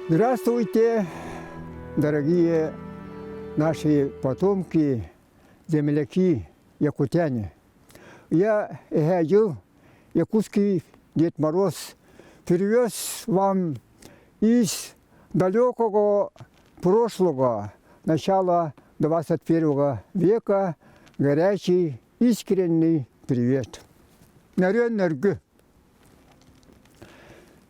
Здравствуйте, дорогие наши потомки, земляки, якутяне. Я Эгадил, якутский Дед Мороз, привез вам из далекого прошлого, начала 21 века, горячий, искренний привет. Нарен-наргы.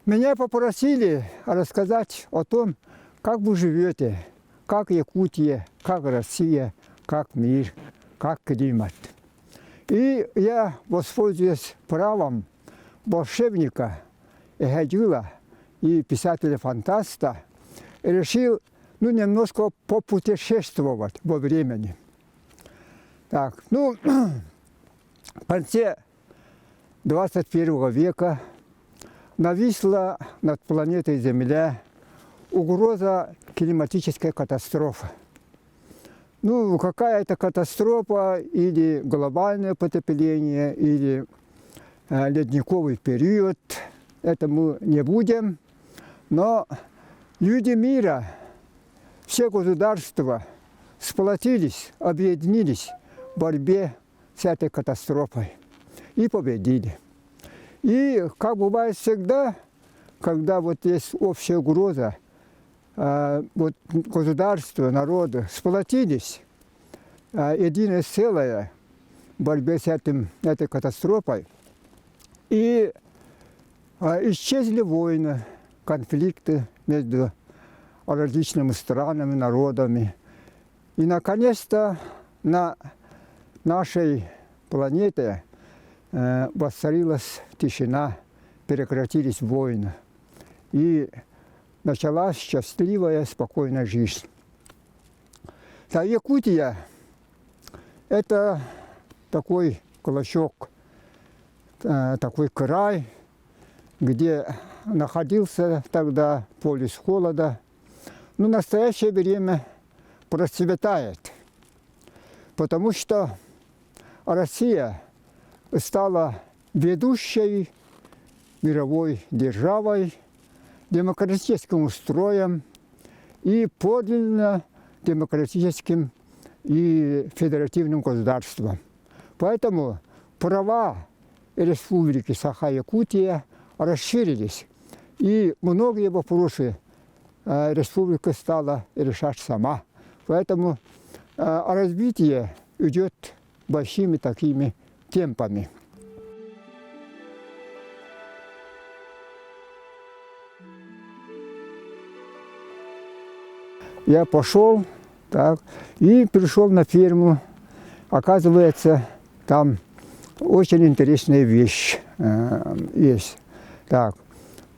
Меня попросили рассказать о том, как вы живете, как Якутия, как Россия, как мир, как климат. И я, воспользуясь правом волшебника, Эгадила и писателя-фантаста, решил немножко попутешествовать во времени. Так, в конце 21 века нависла над планетой Земля угроза климатической катастрофы. Какая-то катастрофа или глобальное потепление, или ледниковый период, это мы не будем. Но люди мира, все государства сплотились, объединились в борьбе с этой катастрофой и победили. И, как бывает всегда, когда есть общая угроза, государства, народы сплотились, единое целое в борьбе с этой катастрофой, и исчезли войны, конфликты между различными странами, народами. И, наконец-то, на нашей планете воцарилась тишина, прекратились войны. И началась счастливая, спокойная жизнь. Якутия – это такой клочок, такой край, где находился тогда полюс холода. В настоящее время процветает, потому что Россия стала ведущей мировой державой, демократическим устроем и подлинно демократическим и федеративным государством. Поэтому права республики Саха-Якутия расширились, и многие вопросы республика стала решать сама. Поэтому развитие идет большими такими темпами. Я пошел и пришел на ферму. Оказывается, там очень интересная вещь есть.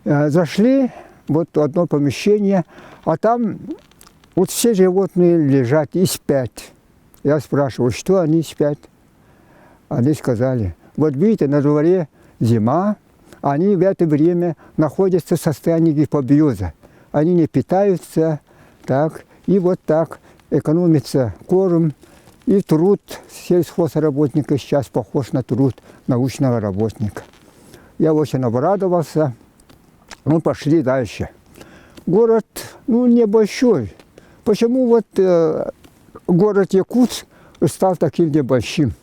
Зашли в одно помещение, а там все животные лежат и спят. Я спрашиваю, что они спят? Они сказали, видите, на дворе зима, они в это время находятся в состоянии гипобиоза. Они не питаются, и так экономится корм, и труд сельхозработника сейчас похож на труд научного работника. Я очень обрадовался. Мы пошли дальше. Город, небольшой. Почему город Якутск стал таким небольшим?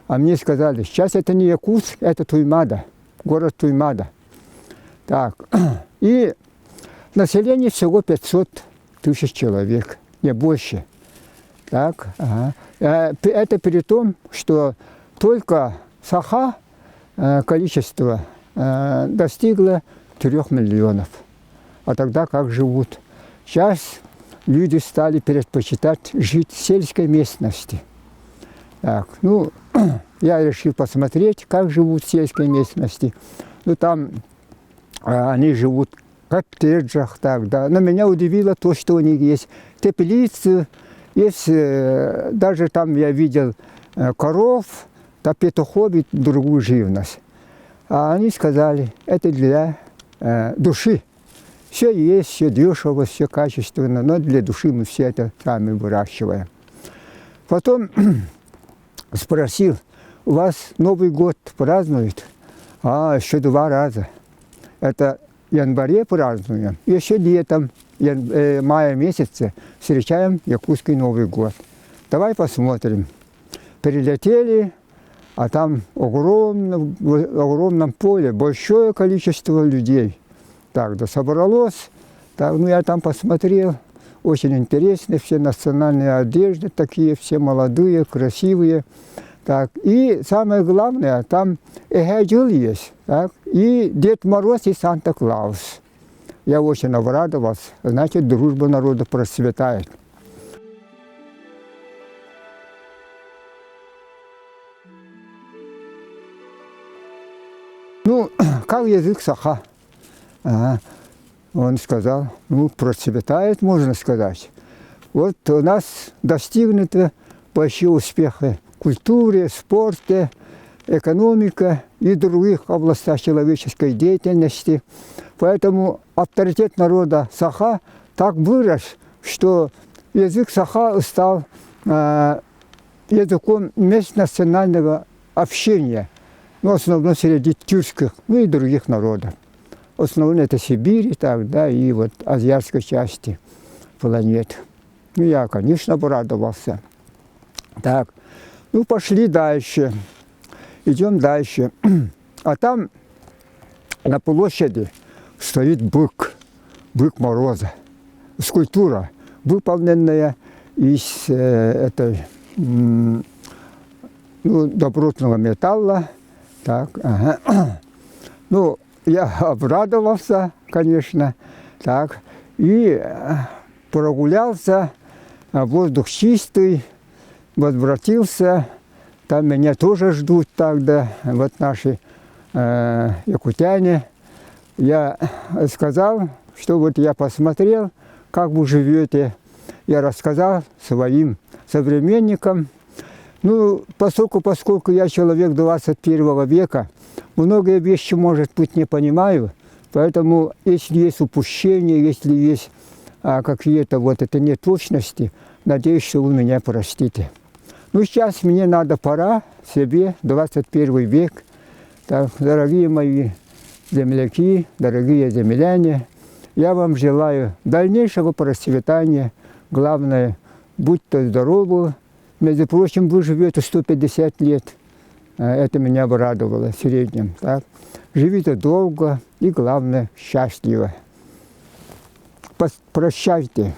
А мне сказали, сейчас это не Якутск, это Туймада, город Туймада. И население всего 500 тысяч человек, не больше. Это при том, что только Саха количество достигло 3 миллионов. А тогда как живут? Сейчас люди стали предпочитать жить в сельской местности. Я решил посмотреть, как живут в сельской местности. Там они живут в коттеджах. Но меня удивило то, что у них есть теплицы, есть, даже там я видел коров, петухов и другую живность. А они сказали, это для души. Все есть, все дешево, все качественно, но для души мы все это сами выращиваем. Потом спросил, у вас Новый год празднуют? Еще 2 раза. Это в январе празднуем, еще летом мая месяце встречаем Якутский Новый год. Давай посмотрим. Прилетели, а там в огромном поле большое количество людей. Так, да собралось. Так, ну, я там посмотрел. Очень интересно, все национальные одежды такие, все молодые, красивые. Так, и самое главное, там Эгайджил есть, так, и Дед Мороз, и Санта-Клаус. Я очень обрадовался, значит, дружба народа процветает. Ну, как язык саха. Ага. Он сказал, ну, процветает, можно сказать. Вот у нас достигнуты большие успехи в культуре, спорте, экономике и других областях человеческой деятельности. Поэтому авторитет народа саха так вырос, что язык саха стал языком межнационального общения, но в основном среди тюркских, ну и других народов. В основном это Сибирь, так, да, и вот азиатской части планеты. Ну, я, конечно, обрадовался. Так, ну, пошли дальше. Идем дальше. А там на площади стоит бык Мороза. Скульптура, выполненная из этой, ну, добротного металла. Так, ага. Ну, я обрадовался, конечно, так, и прогулялся, воздух чистый, возвратился, там меня тоже ждут тогда, вот наши якутяне. Я сказал, что вот я посмотрел, как вы живете, я рассказал своим современникам. Ну, поскольку я человек 21 века, многие вещи, может быть, не понимаю, поэтому, если есть упущения, если есть какие-то вот это неточности, надеюсь, что вы меня простите. Ну, сейчас мне надо пора себе, 21 век. Так, дорогие мои земляки, дорогие земляне, я вам желаю дальнейшего процветания. Главное, будьте здоровы. Между прочим, вы живете 150 лет. Это меня обрадовало в среднем. Так? Живите долго и, главное, счастливо. Прощайте.